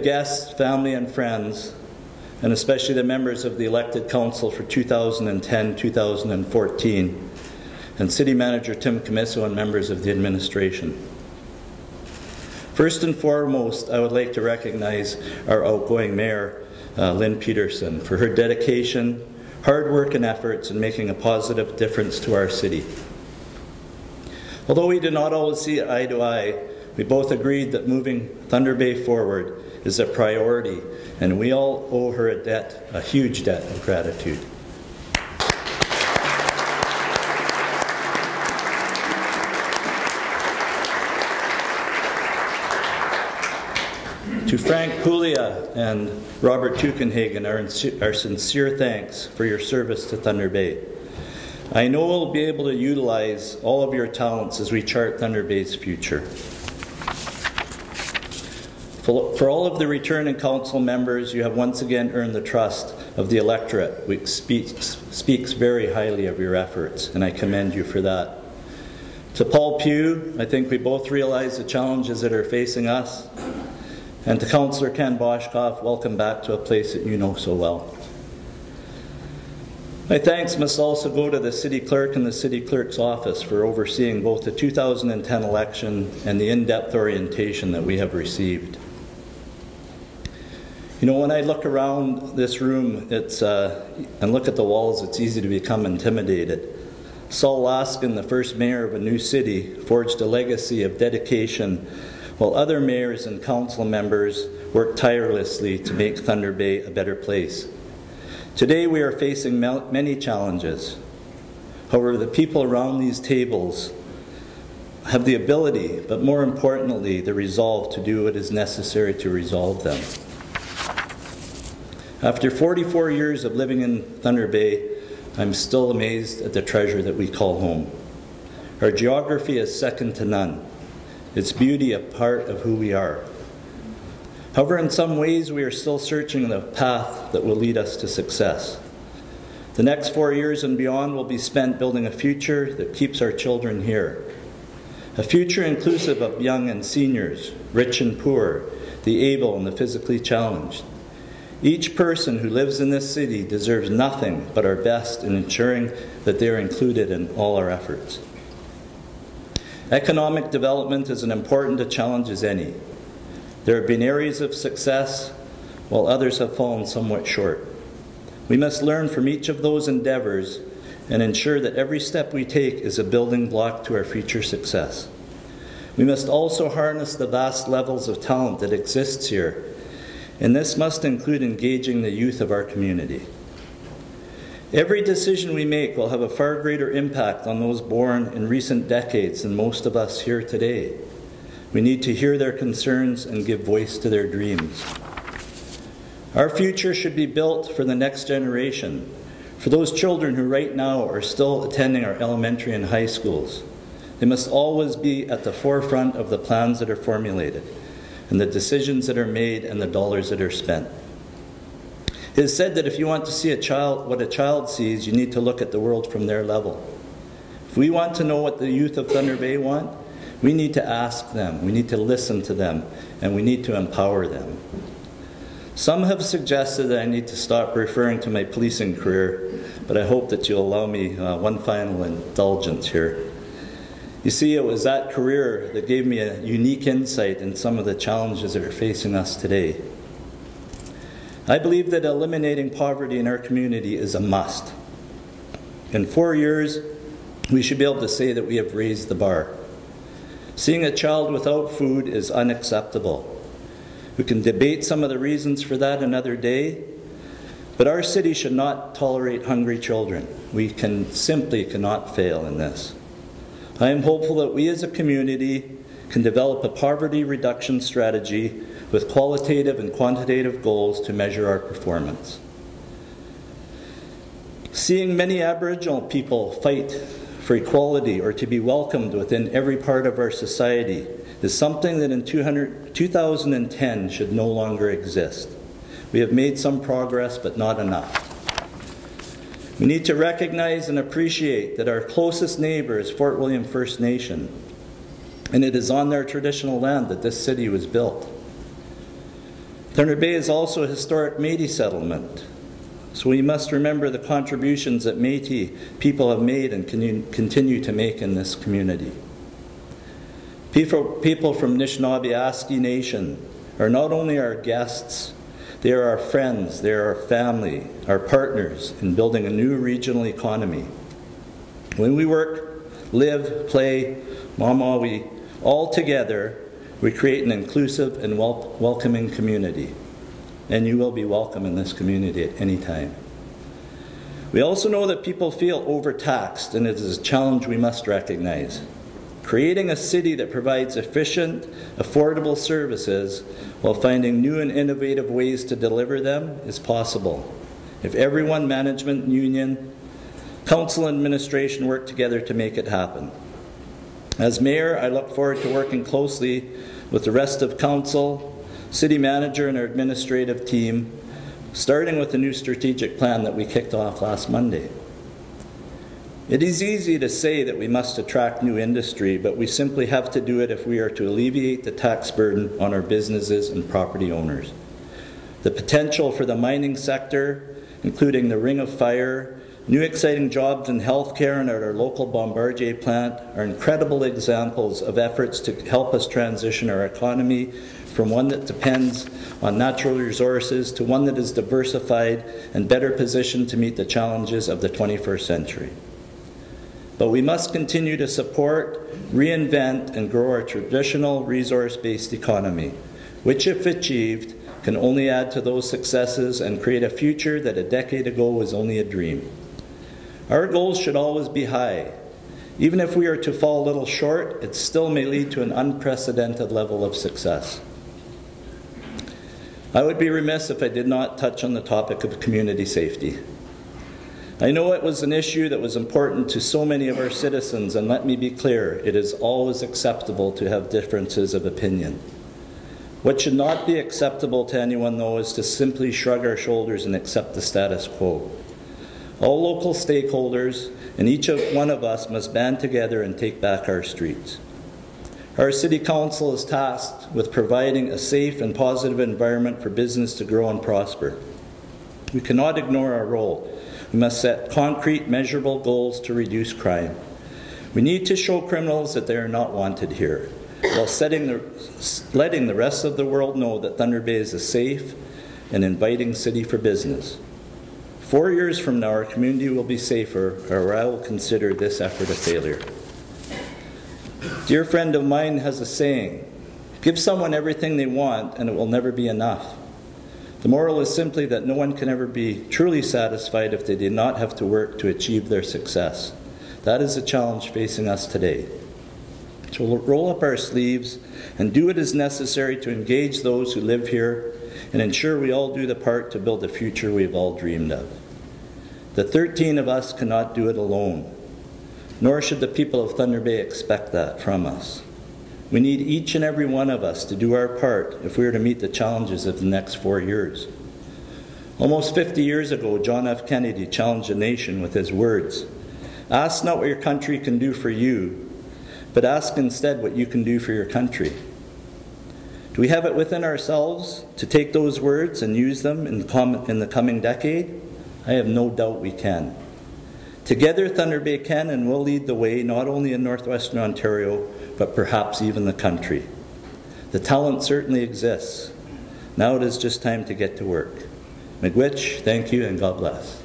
guests, family and friends, and especially the members of the elected council for 2010-2014, and City Manager Tim Commisso and members of the administration. First and foremost, I would like to recognize our outgoing Mayor, Lynn Peterson, for her dedication, hard work and efforts in making a positive difference to our city. Although we do not always see eye to eye, we both agreed that moving Thunder Bay forward is a priority, and we all owe her a huge debt of gratitude. To Frank Puglia and Robert Tukenhagen, our sincere thanks for your service to Thunder Bay. I know we'll be able to utilize all of your talents as we chart Thunder Bay's future. For all of the returning council members, you have once again earned the trust of the electorate, which speaks very highly of your efforts, and I commend you for that. To Paul Pugh, I think we both realize the challenges that are facing us. And to Councillor Ken Boshkoff, welcome back to a place that you know so well. My thanks must also go to the City Clerk and the City Clerk's office for overseeing both the 2010 election and the in-depth orientation that we have received. You know, when I look around this room and look at the walls, it's easy to become intimidated. Saul Laskin, the first mayor of a new city, forged a legacy of dedication while other mayors and council members work tirelessly to make Thunder Bay a better place. Today we are facing many challenges. However, the people around these tables have the ability, but more importantly, the resolve to do what is necessary to resolve them. After 44 years of living in Thunder Bay, I'm still amazed at the treasure that we call home. Our geography is second to none. Its beauty a part of who we are. However, in some ways, we are still searching the path that will lead us to success. The next 4 years and beyond will be spent building a future that keeps our children here. A future inclusive of young and seniors, rich and poor, the able and the physically challenged. Each person who lives in this city deserves nothing but our best in ensuring that they are included in all our efforts. Economic development is as important a challenge as any. There have been areas of success, while others have fallen somewhat short. We must learn from each of those endeavors and ensure that every step we take is a building block to our future success. We must also harness the vast levels of talent that exists here, and this must include engaging the youth of our community. Every decision we make will have a far greater impact on those born in recent decades than most of us here today. We need to hear their concerns and give voice to their dreams. Our future should be built for the next generation, for those children who right now are still attending our elementary and high schools. They must always be at the forefront of the plans that are formulated, and the decisions that are made and the dollars that are spent. It is said that if you want to see what a child sees, you need to look at the world from their level. If we want to know what the youth of Thunder Bay want, we need to ask them, we need to listen to them, and we need to empower them. Some have suggested that I need to stop referring to my policing career, but I hope that you'll allow me one final indulgence here. You see, it was that career that gave me a unique insight in some of the challenges that are facing us today. I believe that eliminating poverty in our community is a must. In 4 years, we should be able to say that we have raised the bar. Seeing a child without food is unacceptable. We can debate some of the reasons for that another day, but our city should not tolerate hungry children. We simply cannot fail in this. I am hopeful that we as a community can develop a poverty reduction strategy with qualitative and quantitative goals to measure our performance. Seeing many Aboriginal people fight for equality or to be welcomed within every part of our society is something that in 2010 should no longer exist. We have made some progress, but not enough. We need to recognize and appreciate that our closest neighbor is Fort William First Nation, and it is on their traditional land that this city was built. Thunder Bay is also a historic Métis settlement, so we must remember the contributions that Métis people have made and continue to make in this community. People from Anishinaabe Nation are not only our guests, they are our friends, they are our family, our partners in building a new regional economy. When we work, live, play, mama, we all together, we create an inclusive and welcoming community. And you will be welcome in this community at any time. We also know that people feel overtaxed, and it is a challenge we must recognize. Creating a city that provides efficient, affordable services while finding new and innovative ways to deliver them is possible if everyone, management, union, council and administration work together to make it happen. As mayor, I look forward to working closely with the rest of council, city manager and our administrative team, starting with the new strategic plan that we kicked off last Monday. It is easy to say that we must attract new industry, but we simply have to do it if we are to alleviate the tax burden on our businesses and property owners. The potential for the mining sector, including the Ring of Fire, new exciting jobs in healthcare and at our local Bombardier plant are incredible examples of efforts to help us transition our economy from one that depends on natural resources to one that is diversified and better positioned to meet the challenges of the 21st century. But we must continue to support, reinvent, and grow our traditional resource-based economy, which, if achieved, can only add to those successes and create a future that a decade ago was only a dream. Our goals should always be high. Even if we are to fall a little short, it still may lead to an unprecedented level of success. I would be remiss if I did not touch on the topic of community safety. I know it was an issue that was important to so many of our citizens, and let me be clear, it is always acceptable to have differences of opinion. What should not be acceptable to anyone, though, is to simply shrug our shoulders and accept the status quo. All local stakeholders and each one of us must band together and take back our streets. Our City Council is tasked with providing a safe and positive environment for business to grow and prosper. We cannot ignore our role. We must set concrete, measurable goals to reduce crime. We need to show criminals that they are not wanted here, while letting the rest of the world know that Thunder Bay is a safe and inviting city for business. 4 years from now, our community will be safer, or I will consider this effort a failure. A dear friend of mine has a saying, give someone everything they want and it will never be enough. The moral is simply that no one can ever be truly satisfied if they did not have to work to achieve their success. That is the challenge facing us today. So we'll roll up our sleeves and do what is necessary to engage those who live here and ensure we all do the part to build the future we've all dreamed of. The 13 of us cannot do it alone, nor should the people of Thunder Bay expect that from us. We need each and every one of us to do our part if we are to meet the challenges of the next 4 years. Almost 50 years ago, John F. Kennedy challenged the nation with his words, "Ask not what your country can do for you, but ask instead what you can do for your country." Do we have it within ourselves to take those words and use them in the coming decade? I have no doubt we can. Together, Thunder Bay can and will lead the way, not only in northwestern Ontario, but perhaps even the country. The talent certainly exists. Now it is just time to get to work. Miigwech, thank you, and God bless.